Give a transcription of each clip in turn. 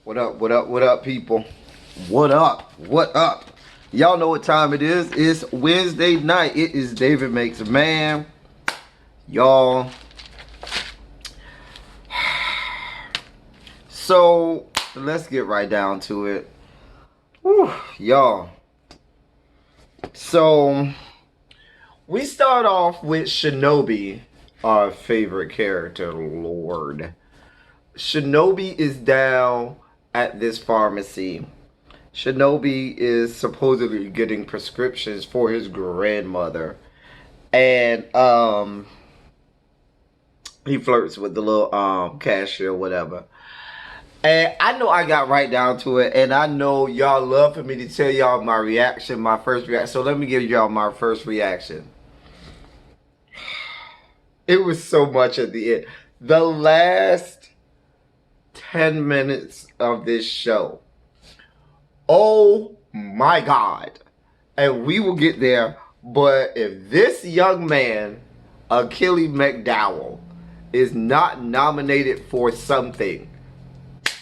What up, what up, what up, people? What up, what up? Y'all know what time it is. It's Wednesday night. It is David Makes a Man. Y'all. So, let's get right down to it. Whew, y'all. So, we start off with Shinobi, our favorite character, Lord. Shinobi is down at this pharmacy. Shinobi is supposedly getting prescriptions for his grandmother. And he flirts with the little cashier or whatever. And I know I got right down to it, and I know y'all love for me to tell y'all my reaction, my first reaction. So let me give y'all my first reaction. It was so much at the end. The last 10 minutes of this show. Oh my God. And we will get there, but if this young man, Achilles McDowell, is not nominated for something,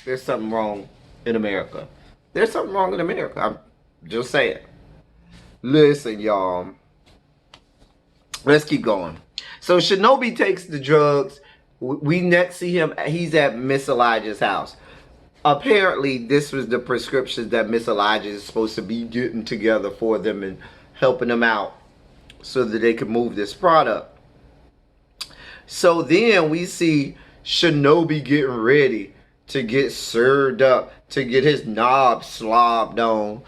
there's something wrong in America. There's something wrong in America. I'm just saying. Listen, y'all. Let's keep going. So Shinobi takes the drugs. We next see him. He's at Miss Elijah's house. Apparently, this was the prescriptions that Miss Elijah is supposed to be getting together for them and helping them out so that they can move this product. So then we see Shinobi getting ready to get served up, to get his knob slobbed on.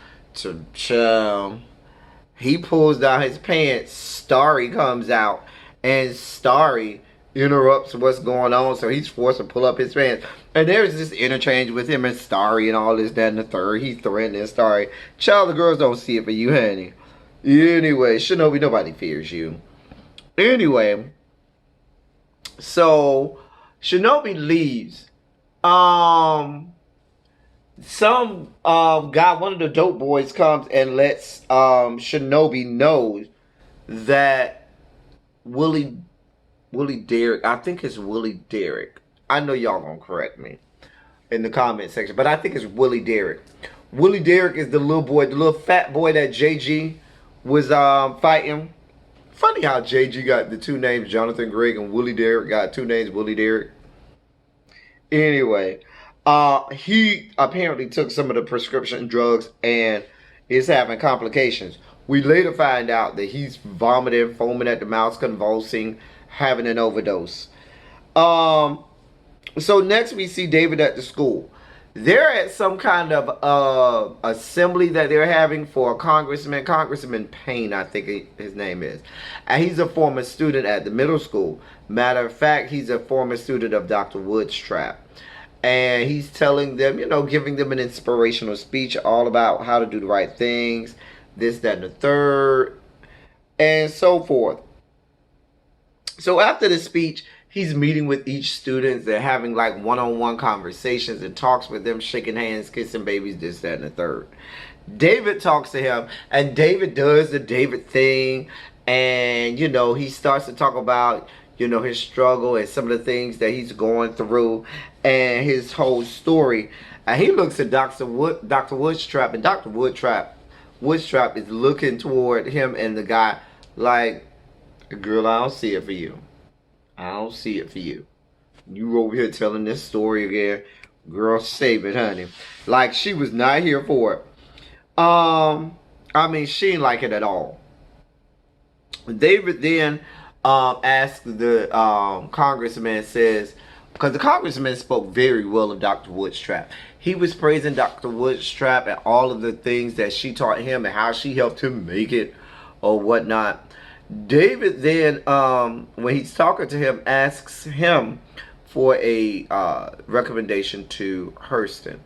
He pulls down his pants. Starry comes out, and Starry interrupts what's going on, so he's forced to pull up his pants. And there's this interchange with him and Starry and all this, that, and the third. He's threatening Starry. Child, the girls don't see it for you, honey. Anyway, Shinobi, nobody fears you. Anyway, so Shinobi leaves. Some guy, one of the dope boys, comes and lets Shinobi know that Willie Derrick, I think it's Willie Derrick. I know y'all gonna correct me in the comment section, but I think it's Willie Derrick. Willie Derrick is the little boy, the little fat boy that JG was fighting. Funny how JG got the two names, Jonathan Gregg, and Willie Derrick got two names, Willie Derrick. Anyway, he apparently took some of the prescription drugs and is having complications. We later find out that he's vomiting, foaming at the mouth, convulsing, having an overdose. So next we see David at the school. They're at some kind of assembly that they're having for a Congressman Payne, I think his name is. And he's a former student at the middle school. Matter of fact, he's a former student of Dr. Woodstrap. And he's telling them, you know, giving them an inspirational speech all about how to do the right things, this, that, and the third, and so forth. So after the speech, he's meeting with each student. They're having like one-on-one conversations and talks with them, shaking hands, kissing babies, this, that, and the third. David talks to him, and David does the David thing. And, you know, he starts to talk about, you know, his struggle and some of the things that he's going through and his whole story. And he looks at Dr. Woodstrap, and Dr. Woodstrap is looking toward him and the guy like, girl, I don't see it for you. I don't see it for you. You over here telling this story again. Girl, save it, honey. Like, she was not here for it. I mean, she didn't like it at all. David then asks the congressman, says, because the congressman spoke very well of Dr. Woodstrap. He was praising Dr. Woodstrap and all of the things that she taught him and how she helped him make it or whatnot. David then, when he's talking to him, asks him for a recommendation to Hurston.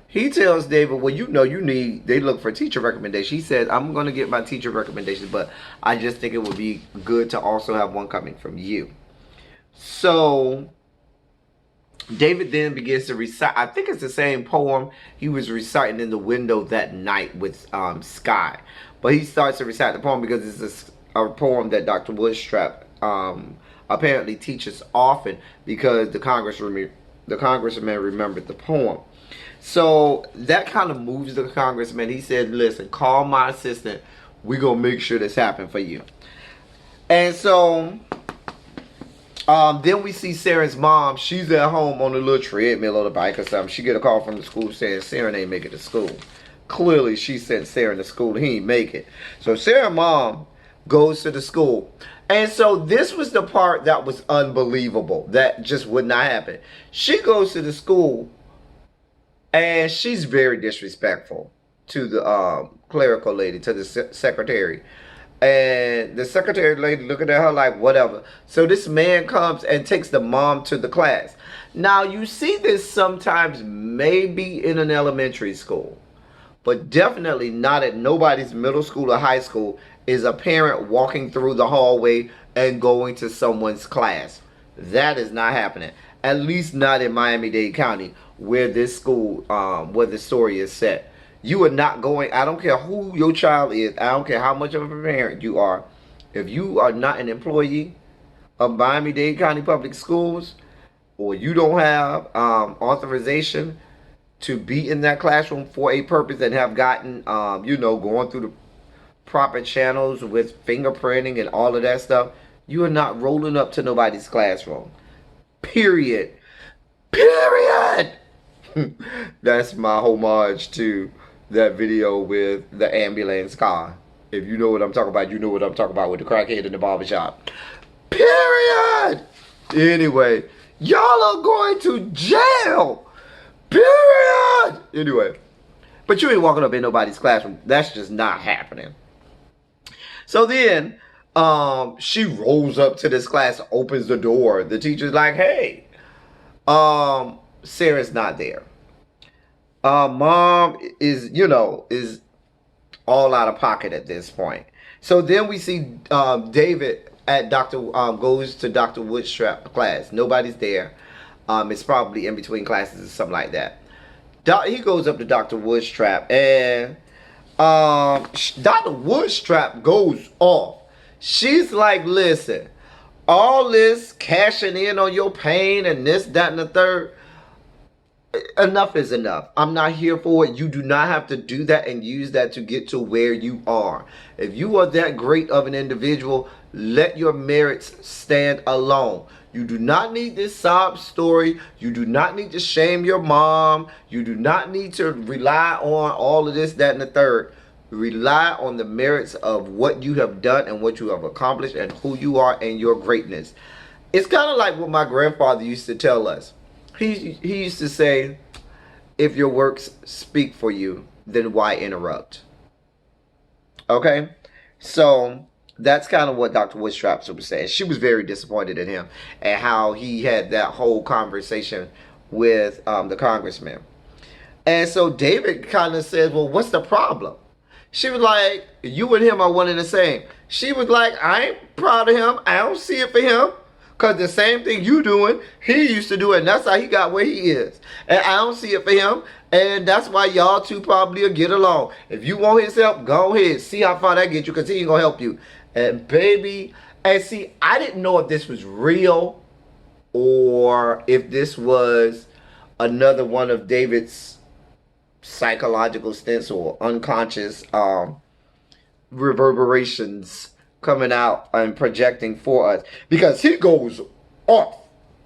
He tells David, well, you know, they look for teacher recommendation. He said, I'm going to get my teacher recommendations, but I just think it would be good to also have one coming from you. So David then begins to recite, I think it's the same poem he was reciting in the window that night with Sky. But he starts to recite the poem because it's a poem that Dr. Woodstrap apparently teaches often because the congressman remembered the poem. So that kind of moves the congressman. He said, listen, call my assistant. We're going to make sure this happens for you. And so then we see Sarah's mom. She's at home on a little treadmill or the bike or something. She get a call from the school saying Sarah ain't make it to school. Clearly, she sent Sarah to school. He ain't make it. So Sarah's mom goes to the school. And so this was the part that was unbelievable. That just would not happen. She goes to the school and she's very disrespectful to the clerical lady, to the secretary. And the secretary lady looking at her like, whatever. So this man comes and takes the mom to the class. Now, you see this sometimes maybe in an elementary school, but definitely not at nobody's middle school or high school is a parent walking through the hallway and going to someone's class. That is not happening. At least not in Miami-Dade County, where this school, where the story is set. You are not going, I don't care who your child is, I don't care how much of a parent you are. If you are not an employee of Miami-Dade County Public Schools, or you don't have authorization to be in that classroom for a purpose and have gotten, going through the proper channels with fingerprinting and all of that stuff, you are not rolling up to nobody's classroom. Period. Period. That's my homage to that video with the ambulance car. If you know what I'm talking about, you know what I'm talking about with the crackhead in the barbershop. Period. Anyway, y'all are going to jail. Period. Anyway, but you ain't walking up in nobody's classroom. That's just not happening. So then, she rolls up to this class, opens the door. The teacher's like, hey, Sarah's not there. Mom is all out of pocket at this point. So then we see David at goes to Dr. Woodstrap's class. Nobody there. It's probably in between classes or something like that. He goes up to Dr. Woodstrap, and Dr. Woodstrap goes off. She's like, listen, all this cashing in on your pain and this, that, and the third, enough is enough. I'm not here for it. You do not have to do that and use that to get to where you are. If you are that great of an individual, let your merits stand alone. You do not need this sob story. You do not need to shame your mom. You do not need to rely on all of this, that, and the third. Rely on the merits of what you have done and what you have accomplished and who you are and your greatness. It's kind of like what my grandfather used to tell us. He used to say, if your works speak for you, then why interrupt? Okay? So that's kind of what Dr. Woodstrap was saying. She was very disappointed in him and how he had that whole conversation with the congressman. And so David kind of said, well, what's the problem? She was like, you and him are one and the same. She was like, I ain't proud of him. I don't see it for him. Because the same thing you doing, he used to do it. And that's how he got where he is. And I don't see it for him. And that's why y'all two probably will get along. If you want his help, go ahead. See how far that gets you. Because he ain't going to help you. And baby, and see, I didn't know if this was real or if this was another one of David's psychological stints or unconscious reverberations coming out and projecting for us, because he goes off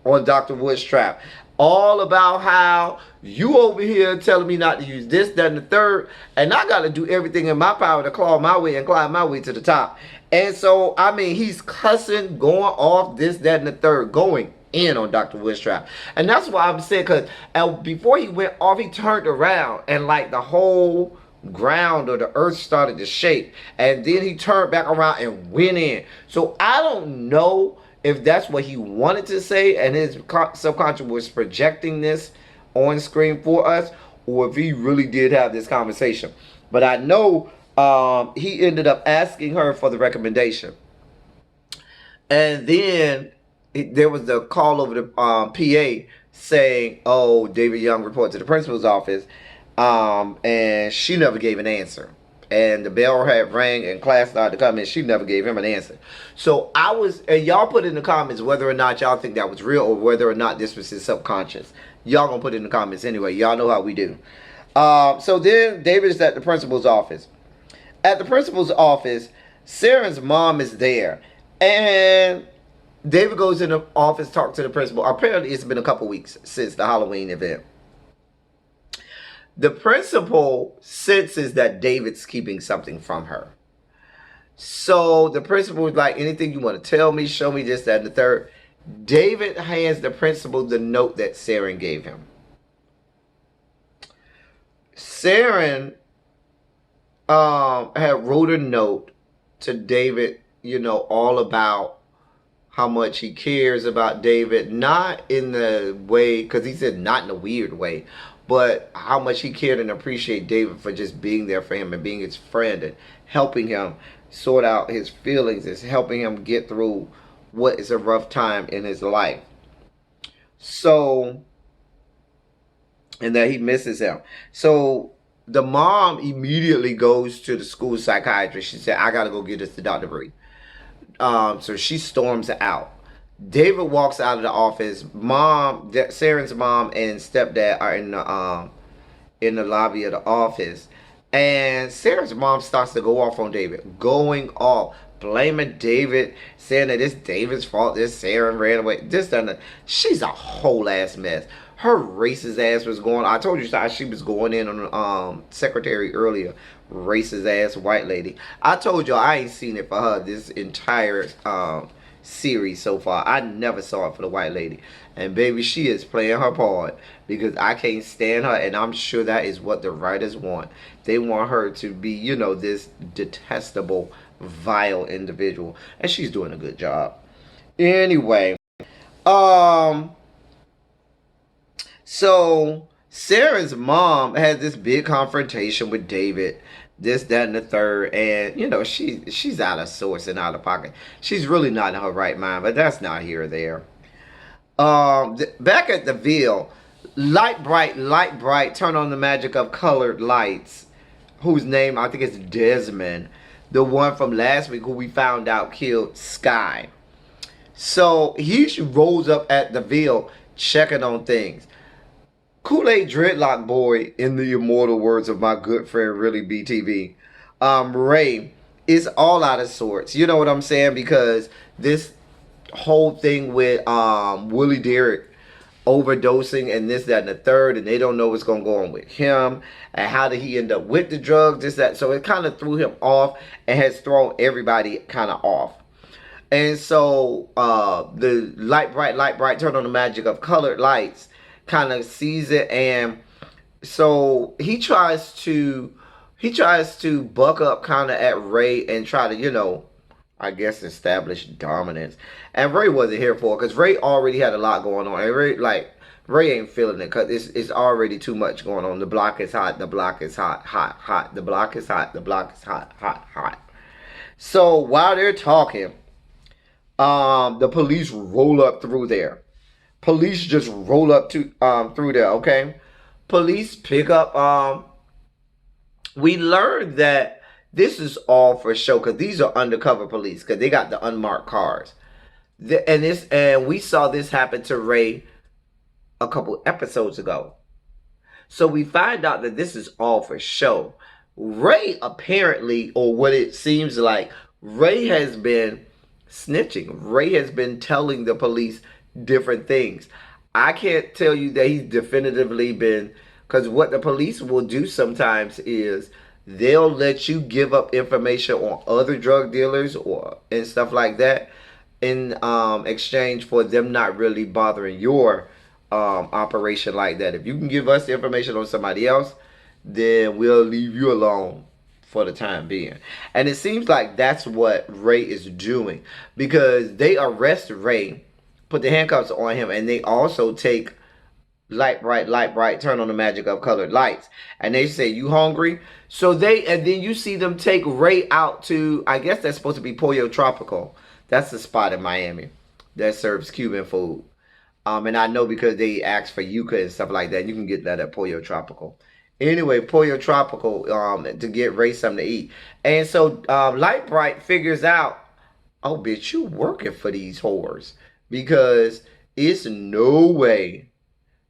on Dr. Woodstrap all about how you over here telling me not to use this, that, and the third, and I got to do everything in my power to claw my way and climb my way to the top. And so, I mean, he's cussing, going off this, that, and the third, going in on Dr. Woodstrap. And that's why I'm saying, because before he went off, he turned around and like the whole ground or the earth started to shake, and then he turned back around and went in. So I don't know if that's what he wanted to say and his subconscious was projecting this on screen for us, or if he really did have this conversation. But I know he ended up asking her for the recommendation, and then there was the call over the PA saying, oh, David Young reported to the principal's office. And she never gave an answer. And the bell had rang and class started to come in. She never gave him an answer. So and y'all put in the comments whether or not y'all think that was real or whether or not this was his subconscious. Y'all gonna put it in the comments anyway. Y'all know how we do. So then David is at the principal's office. At the principal's office, Sharon's mom is there. And David goes in the office, talks to the principal. Apparently, it's been a couple weeks since the Halloween event. The principal senses that David's keeping something from her. So the principal was like, anything you want to tell me, show me this, that, and the third. David hands the principal the note that Sharon gave him. Sharon had wrote a note to David, all about how much he cares about David. Not in the way, because he said not in a weird way, but how much he cared and appreciated David for just being there for him and being his friend and helping him sort out his feelings, is helping him get through what is a rough time in his life. So, and that he misses him. So the mom immediately goes to the school psychiatrist. She said, I gotta go get this to Dr. Bree. So she storms out. David walks out of the office. Sharon's mom and stepdad are in the lobby of the office. And Sharon's mom starts to go off on David. Going off. Blaming David. Saying that it's David's fault. This Sharon ran away. She's a whole ass mess. Her racist ass was going. I told you she was going in on secretary earlier. Racist ass white lady. I told you I ain't seen it for her this entire series so far. I never saw it for the white lady. And baby, she is playing her part because I can't stand her, and I'm sure that is what the writers want. They want her to be, this detestable, vile individual, and she's doing a good job. Anyway, so Sarah's mom had this big confrontation with David, this, that, and the third, and she's out of sorts and out of pocket. She's really not in her right mind, but that's not here or there. Back at the Ville, light bright, turn on the magic of colored lights, whose name I think is Desmond, the one from last week who we found out killed Sky. So he rolls up at the Ville checking on things. Kool-Aid Dreadlock Boy, in the immortal words of my good friend Really BTV, Ray, is all out of sorts. You know what I'm saying? Because this whole thing with Willie Derrick overdosing and this, that, and the third, and they don't know what's going to go on with him, and how did he end up with the drugs, this, that. So it kind of threw him off and has thrown everybody kind of off. And so the light bright, turn on the magic of colored lights kind of sees it, and so he tries to buck up kind of at Ray and try to, I guess, establish dominance. And Ray wasn't here for it because Ray already had a lot going on, and Ray ain't feeling it because it's already too much going on. The block is hot, the block is hot, hot. The block is hot, the block is hot, hot. So while they're talking, the police roll up through there. Police just roll up to through there, okay? Police pick up. We learned that this is all for show because these are undercover police because they got the unmarked cars. And we saw this happen to Ray a couple episodes ago. So we find out that this is all for show. Ray apparently, or what it seems like, Ray has been snitching. Ray has been telling the police different things. I can't tell you that he's definitively been, because what the police will do sometimes is they'll let you give up information on other drug dealers and stuff like that in exchange for them not really bothering your operation like that. If you can give us the information on somebody else, then we'll leave you alone for the time being. And it seems like that's what Ray is doing, because they arrest Ray, put the handcuffs on him, and they also take light bright, turn on the magic of colored lights, and they say, you hungry? So and then you see them take Ray out to, I guess that's supposed to be Pollo Tropical. That's the spot in Miami that serves Cuban food. And I know because they ask for yuca and stuff like that. You can get that at Pollo Tropical. Anyway, Pollo Tropical, to get Ray something to eat. And so Light Bright figures out, oh, bitch, you working for these whores. Because it's no way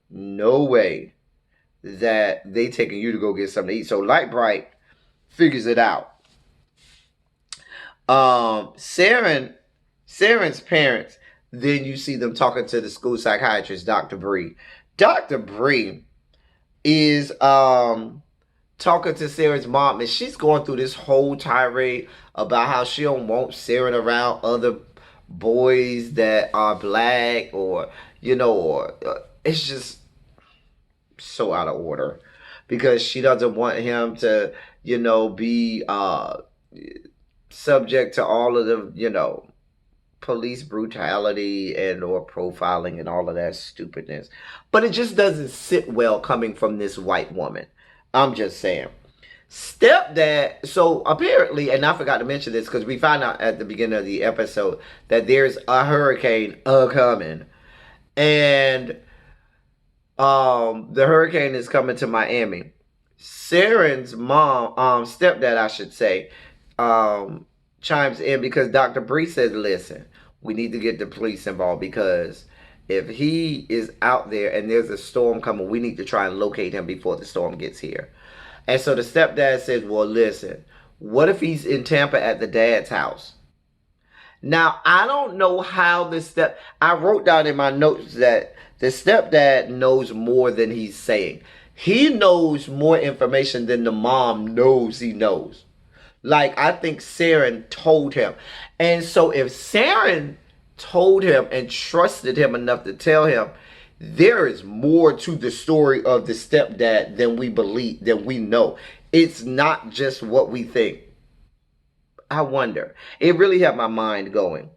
no way that they taking you to go get something to eat. So Light Bright figures it out. Saren's parents, then you see them talking to the school psychiatrist, Dr. Bree. Dr. Bree is talking to Saren's mom, and she's going through this whole tirade about how she don't want Saren around other boys that are black, or or it's just so out of order, because she doesn't want him to be subject to all of the police brutality and or profiling and all of that stupidness. But it just doesn't sit well coming from this white woman. I'm just saying. Stepdad, so apparently, and I forgot to mention this because we found out at the beginning of the episode that there's a hurricane coming. And the hurricane is coming to Miami. Saren's mom, stepdad, I should say, chimes in because Dr. Bree says, listen, we need to get the police involved, because if he is out there and there's a storm coming, we need to try and locate him before the storm gets here. And so the stepdad says, well, listen, what if he's in Tampa at the dad's house? Now, I don't know how I wrote down in my notes that the stepdad knows more than he's saying. He knows more information than the mom knows he knows. Like, I think Saren told him. And so if Saren told him and trusted him enough to tell him, there is more to the story of the stepdad than we believe, than we know. It's not just what we think. I wonder. It really had my mind going.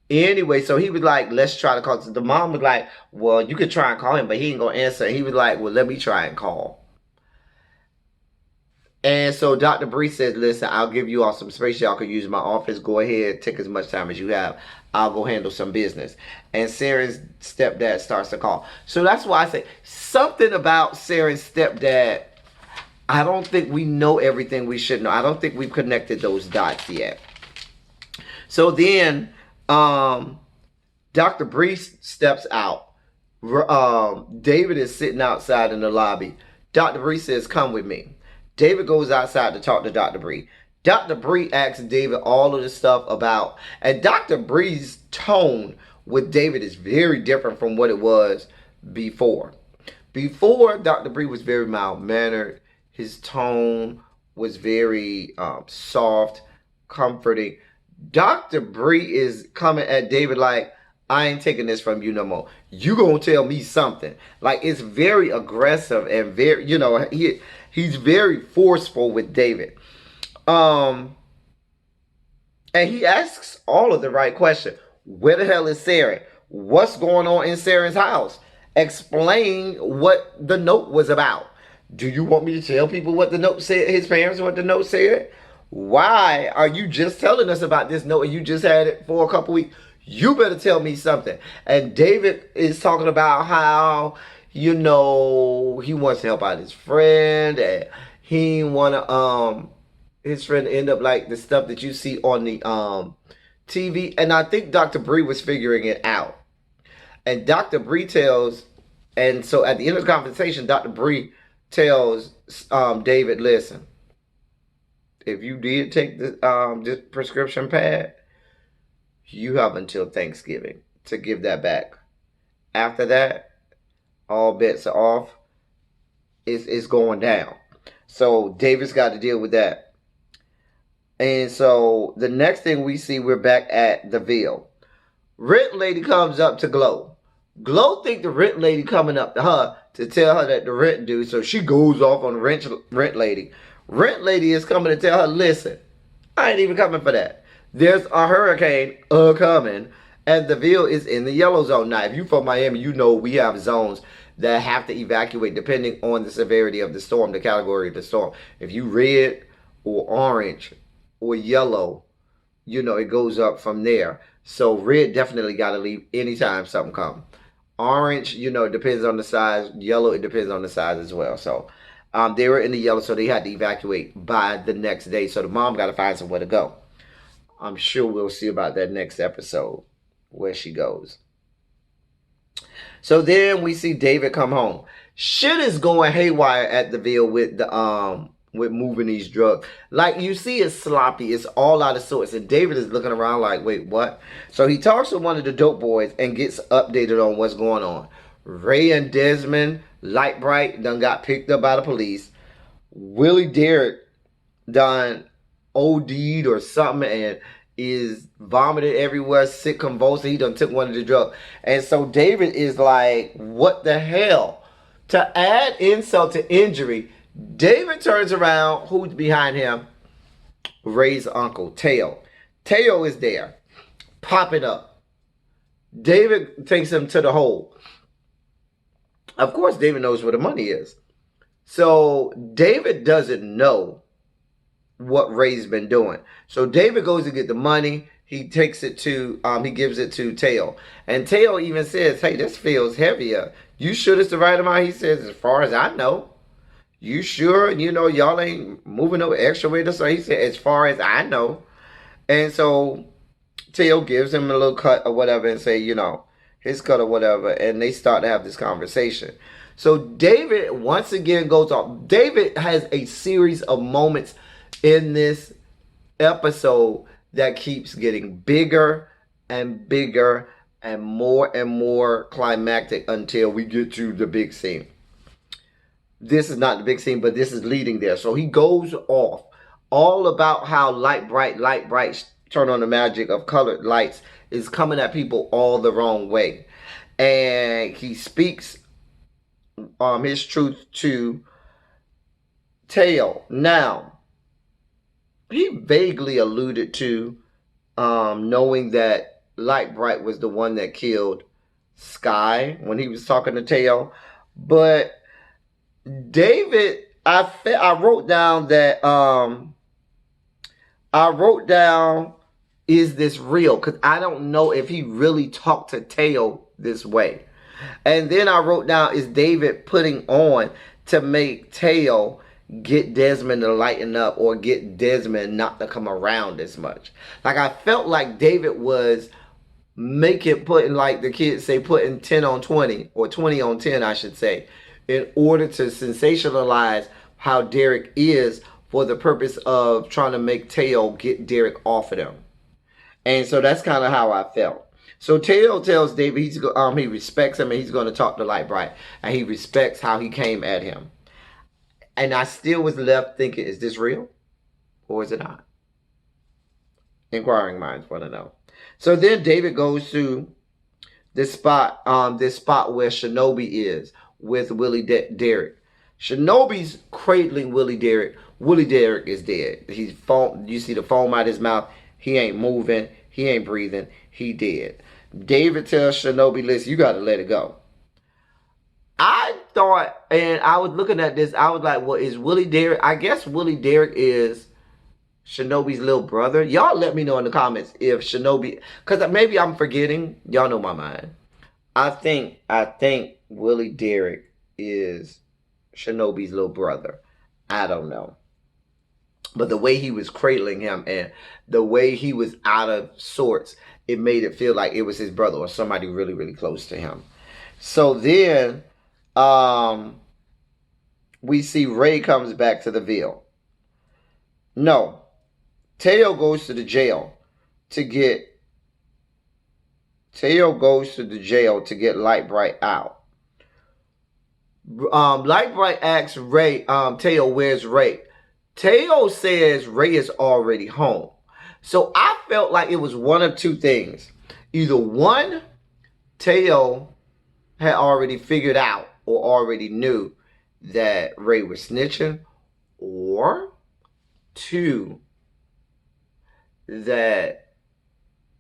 Anyway, so he was like, let's try to call. The mom was like, well, you could try and call him, but he ain't going to answer. He was like, well, let me try and call. And so Dr. Bree says, listen, I'll give you all some space. Y'all can use my office. Go ahead. Take as much time as you have. I'll go handle some business. And Saren's stepdad starts to call. So that's why I say something about Saren's stepdad. I don't think we know everything we should know. I don't think we've connected those dots yet. So then Dr. Bree steps out. David is sitting outside in the lobby. Dr. Bree says, come with me. David goes outside to talk to Dr. Bree. Dr. Bree asks David all of the stuff about, and Dr. Bree's tone with David is very different from what it was before. Before, Dr. Bree was very mild-mannered. His tone was very soft, comforting. Dr. Bree is coming at David like, I ain't taking this from you no more. You gonna tell me something. Like, it's very aggressive and very, he's very forceful with David. And he asks all of the right questions. Where the hell is Saren? What's going on in Saren's house? Explain what the note was about. Do you want me to tell people what the note said, his parents, what the note said? Why are you just telling us about this note and you just had it for a couple weeks? You better tell me something. And David is talking about how, he wants to help out his friend, and he want to, his friend end up like the stuff that you see on the TV. And I think Dr. Bree was figuring it out. And Dr. Bree tells, and so at the end of the conversation, Dr. Bree tells David, listen, if you did take this prescription pad, you have until Thanksgiving to give that back. After that, all bets are off. It's going down. So David's got to deal with that. And so the next thing we see, we're back at the Ville. Rent lady comes up to Glow. Glow think the rent lady coming up to her to tell her that the rent due. So she goes off on the rent lady. Rent lady is coming to tell her, listen, I ain't even coming for that. There's a hurricane coming, and the Ville is in the yellow zone. Now, if you're from Miami, you know we have zones that have to evacuate depending on the severity of the storm, the category of the storm. If you red or orange or yellow, it goes up from there. So red definitely got to leave anytime something comes. Orange, it depends on the size. Yellow, it depends on the size as well. So they were in the yellow, so they had to evacuate by the next day. So the mom got to find somewhere to go. I'm sure we'll see about that next episode, where she goes. So then we see David come home. Shit is going haywire at the Ville with moving these drugs. Like, you see it's sloppy. It's all out of sorts. And David is looking around like, wait, what? So he talks to one of the dope boys and gets updated on what's going on. Ray and Desmond, Light Bright, done got picked up by the police. Willie Derrick done OD'd or something and is vomited everywhere, sick, convulsing. He done took one of the drugs. And so David is like, what the hell? To add insult to injury, David turns around. Who's behind him? Ray's uncle, Teo. Teo is there, popping up. David takes him to the hole. Of course, David knows where the money is. So David doesn't know what Ray's been doing. So David goes to get the money. He takes it to, he gives it to Teo. And Teo even says, hey, this feels heavier. You sure it's the right amount? He says, as far as I know. You sure? You know, y'all ain't moving no extra weight or so. He said, as far as I know. And so Teo gives him a little cut or whatever and say, you know, his cut or whatever. And they start to have this conversation. So David once again goes off. David has a series of moments in this episode that keeps getting bigger and bigger and more climactic until we get to the big scene. This is not the big scene, but this is leading there. So he goes off all about how light bright, turn on the magic of colored lights is coming at people all the wrong way. And he speaks his truth to Teo. Now, he vaguely alluded to knowing that Light Bright was the one that killed Sky when he was talking to Teo. But David, I wrote down that is this real? Because I don't know if he really talked to Teo this way. And then I wrote down, is David putting on to make Teo get Desmond to lighten up or get Desmond not to come around as much? Like, I felt like David was putting, like the kids say, putting 10 on 20 or 20 on 10, I should say, in order to sensationalize how Derek is for the purpose of trying to make Teo get Derek off of them. And so that's kind of how I felt. So Teo tells David he respects him and he's going to talk to Light Bright. And he respects how he came at him. And I still was left thinking, is this real? Or is it not? Inquiring minds want to know. So then David goes to this spot where Shinobi is with Willie Derrick. Shinobi's cradling Willie Derrick. Willie Derrick is dead. He's foam. You see the foam out his mouth. He ain't moving. He ain't breathing. He dead. David tells Shinobi, listen, you got to let it go. I thought, and I was looking at this, I was like, well, is Willie Derrick, I guess Willie Derrick is Shinobi's little brother. Y'all let me know in the comments if Shinobi, because maybe I'm forgetting. Y'all know my mind. I think Willie Derrick is Shinobi's little brother. I don't know. But the way he was cradling him and the way he was out of sorts, it made it feel like it was his brother or somebody really, really close to him. So then we see Ray comes back to the Ville. No. Teo goes to the jail to get Light Bright out. Light Bright asks Ray, Teo, where's Ray? Teo says Ray is already home. So I felt like it was one of two things. Either one, Teo had already figured out or already knew that Ray was snitching, or two, that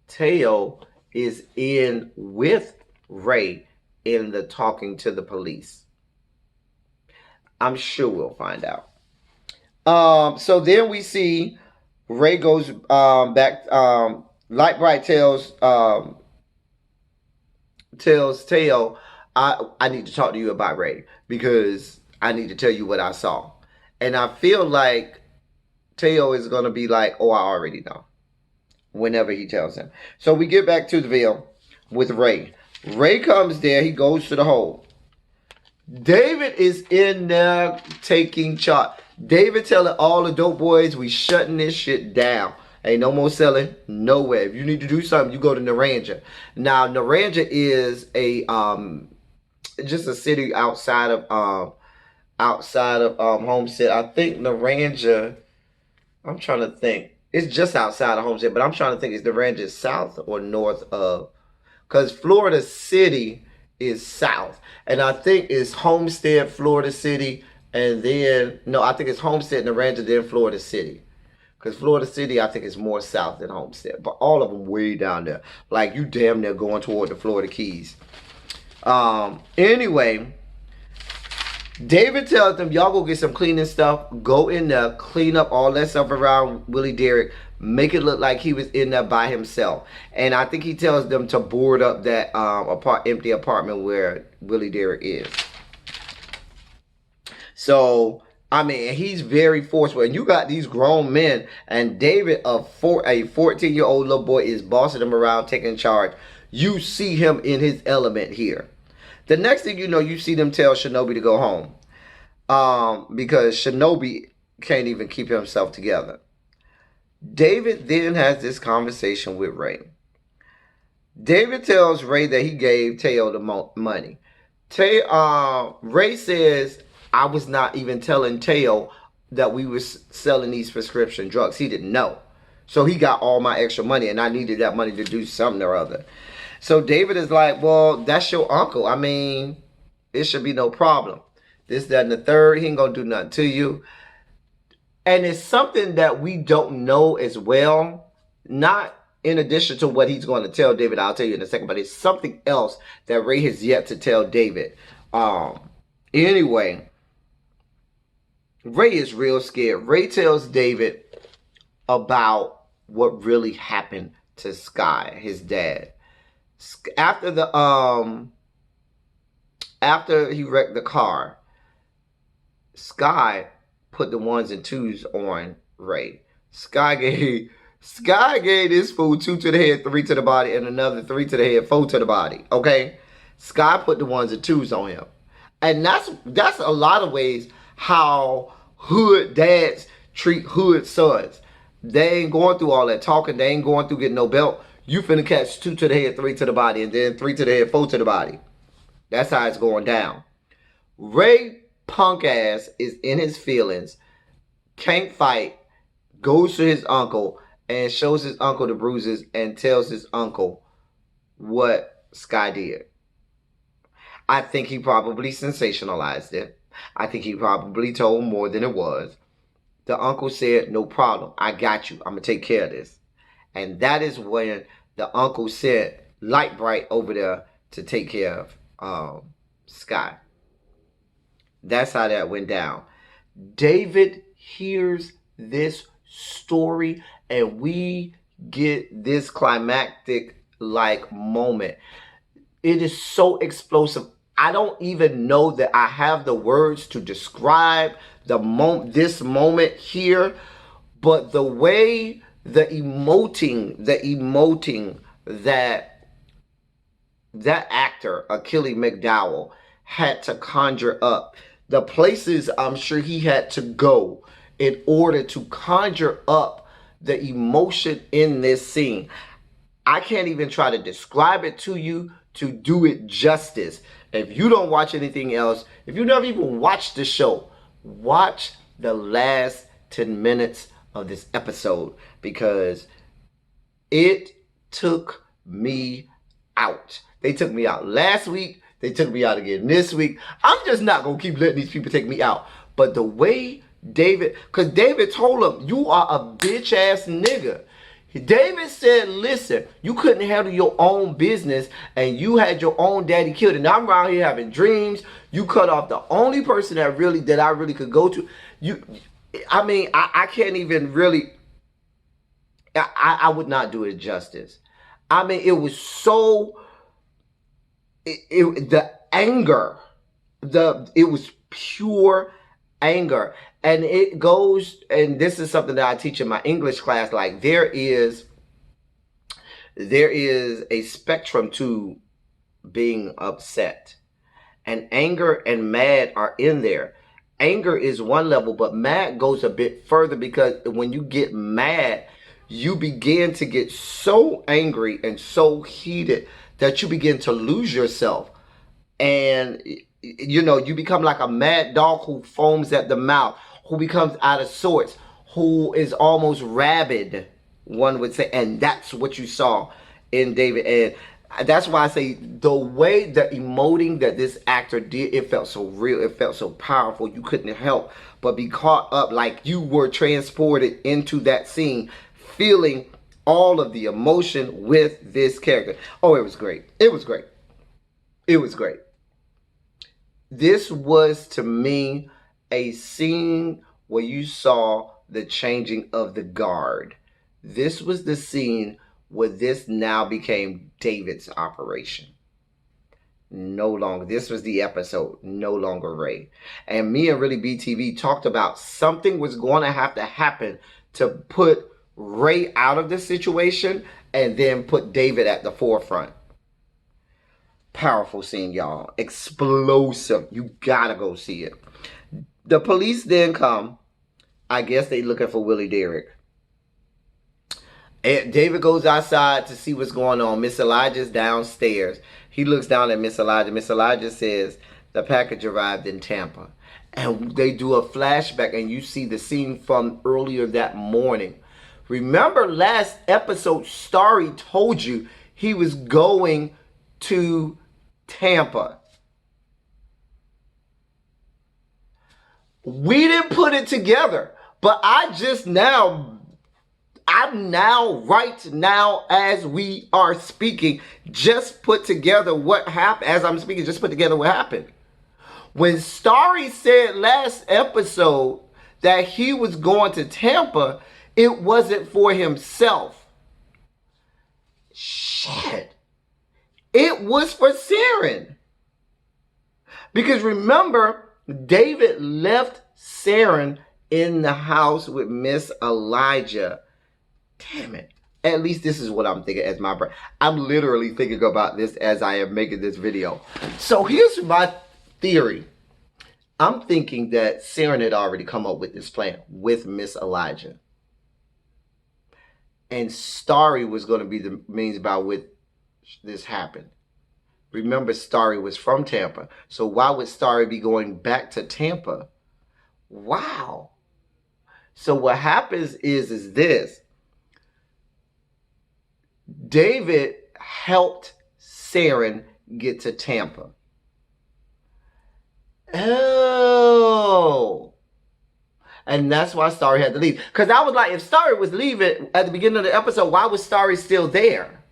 Teo is in with Ray in the talking to the police. I'm sure we'll find out. So then we see Ray goes back. Light Bright tells Teo, I need to talk to you about Ray because I need to tell you what I saw. And I feel like Teo is going to be like, oh, I already know, whenever he tells him. So we get back to the Ville with Ray. Ray comes there. He goes to the hole. David is in there taking charge. David telling all the dope boys, we shutting this shit down. Ain't no more selling nowhere. If you need to do something, you go to Naranja. Now, Naranja is a just a city outside of Homestead. I think Naranja. I'm trying to think. It's just outside of Homestead, but I'm trying to think, is Naranja south or north of? Because Florida City is south. And I think it's Homestead, Florida City, and then, no, I think it's Homestead, Naranja, then Florida City. Because Florida City, I think, is more south than Homestead. But all of them way down there. Like, you damn near going toward the Florida Keys. Anyway, David tells them, y'all go get some cleaning stuff. Go in there, clean up all that stuff around Willie Derrick. Make it look like he was in there by himself. And I think he tells them to board up that empty apartment where Willie Derrick is. So, I mean, he's very forceful. And you got these grown men. And David, a 14-year-old little boy, is bossing them around, taking charge. You see him in his element here. The next thing you know, you see them tell Shinobi to go home. Because Shinobi can't even keep himself together. David then has this conversation with Ray. David tells Ray that he gave Teo the money. Ray says, I was not even telling Teo that we were selling these prescription drugs. He didn't know. So he got all my extra money, and I needed that money to do something or other. So David is like, well, that's your uncle. I mean, it should be no problem. This, that, and the third. He ain't going to do nothing to you. And it's something that we don't know as well. Not in addition to what he's going to tell David. I'll tell you in a second. But it's something else that Ray has yet to tell David. Anyway, Ray is real scared. Ray tells David about what really happened to Sky, his dad. After he wrecked the car, Sky put the ones and twos on Ray. Sky gave this fool 2 to the head, 3 to the body, and another 3 to the head, 4 to the body. Okay? Sky put the ones and twos on him. And that's a lot of ways how hood dads treat hood sons. They ain't going through all that talking. They ain't going through getting no belt. You finna catch 2 to the head, 3 to the body, and then 3 to the head, 4 to the body. That's how it's going down. Ray punk ass is in his feelings, can't fight, goes to his uncle and shows his uncle the bruises and tells his uncle what Sky did. I think he probably sensationalized it. I think he probably told more than it was. The uncle said, no problem. I got you. I'm going to take care of this. And that is when the uncle sent Light Bright over there to take care of Sky. That's how that went down. David hears this story and we get this climactic like moment. It is so explosive. I don't even know that I have the words to describe this moment here, but the way the emoting that actor, Achille McDowell, had to conjure up, the places I'm sure he had to go in order to conjure up the emotion in this scene. I can't even try to describe it to you to do it justice. If you don't watch anything else, if you never even watched the show, watch the last 10 minutes of this episode because it took me out. They took me out last week. They took me out again this week. I'm just not going to keep letting these people take me out. But the way David, because David told him, you are a bitch ass nigga. David said, listen, you couldn't handle your own business and you had your own daddy killed. And I'm around here having dreams. You cut off the only person that I really could go to. I can't even really, I would not do it justice. I mean, it was so, the anger, it was pure anger. And it goes, and this is something that I teach in my English class, like there is a spectrum to being upset. And anger and mad are in there. Anger is one level, but mad goes a bit further, because when you get mad, you begin to get so angry and so heated that you begin to lose yourself. And you become like a mad dog who foams at the mouth, who becomes out of sorts, who is almost rabid, one would say. And that's what you saw in David. And that's why I say the way, the emoting that this actor did, it felt so real, it felt so powerful. You couldn't help but be caught up, like you were transported into that scene, feeling all of the emotion with this character. Oh, it was great. It was great. It was great. This was, to me, a scene where you saw the changing of the guard. This was the scene where this now became David's operation. No longer, this was the episode, no longer Ray. And me and Really BTV talked about something was going to have to happen to put Ray out of the situation and then put David at the forefront. Powerful scene, y'all. Explosive. You gotta go see it. The police then come. I guess they looking for Willie Derrick. And David goes outside to see what's going on. Miss Elijah's downstairs. He looks down at Miss Elijah. Miss Elijah says the package arrived in Tampa. And they do a flashback, and you see the scene from earlier that morning. Remember last episode, Starry told you he was going to Tampa. We didn't put it together, but I'm now, right now, as we are speaking, just put together what happened. As I'm speaking, just put together what happened. When Starry said last episode that he was going to Tampa, it wasn't for himself. Shit. It was for Saren. Because remember, David left Saren in the house with Miss Elijah. Damn it. At least this is what I'm thinking as my brain. I'm literally thinking about this as I am making this video. So here's my theory. I'm thinking that Saren had already come up with this plan with Miss Elijah. And Starry was going to be the means by which this happened. Remember, Starry was from Tampa. So why would Starry be going back to Tampa? Wow. So what happens is this. David helped Saren get to Tampa. Oh. And that's why Starry had to leave. Because I was like, if Starry was leaving at the beginning of the episode, why was Starry still there?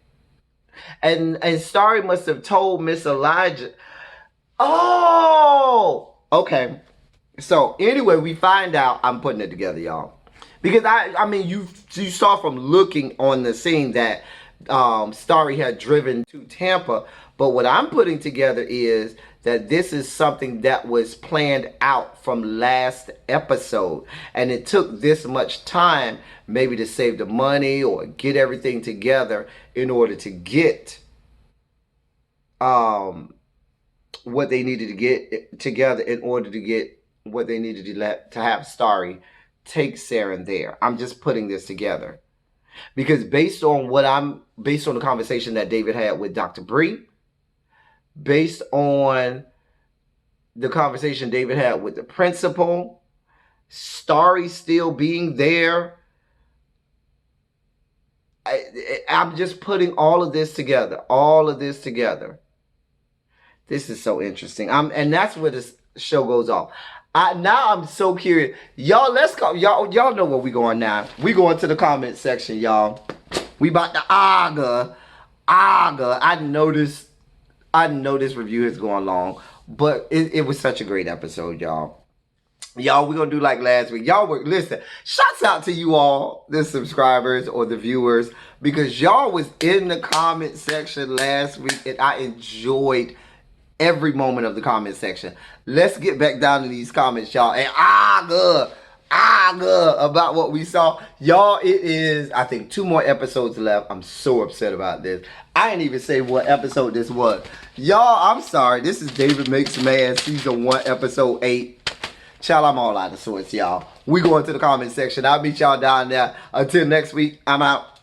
And Starry must have told Miss Elijah. Oh, okay. So anyway, we find out. I'm putting it together, y'all, because I mean, you saw from looking on the scene that Starry had driven to Tampa. But what I'm putting together is that this is something that was planned out from last episode. And it took this much time maybe to save the money or get everything together in order to get what they needed to get together, in order to get what they needed to have Starry take Saren there. I'm just putting this together. Because based on the conversation that David had with Dr. Bree, based on the conversation David had with the principal, Starry still being there, I'm just putting all of this together. All of this together. This is so interesting. And that's where this show goes off. Now I'm so curious. Y'all, let's go. Y'all know where we going now. We going to the comment section, y'all. We about to argue. I know this review is going long, but it was such a great episode, y'all. Y'all, we're going to do like last week. Y'all were, listen, shouts out to you all, the subscribers or the viewers, because y'all was in the comment section last week, and I enjoyed every moment of the comment section. Let's get back down to these comments, y'all, and saga about what we saw. Y'all, it is, I think, 2 more episodes left. I'm so upset about this. I didn't even say what episode this was. Y'all, I'm sorry. This is David Makes Man, Season 1, Episode 8. Child, I'm all out of sorts, y'all. We go into the comment section. I'll meet y'all down there. Until next week, I'm out.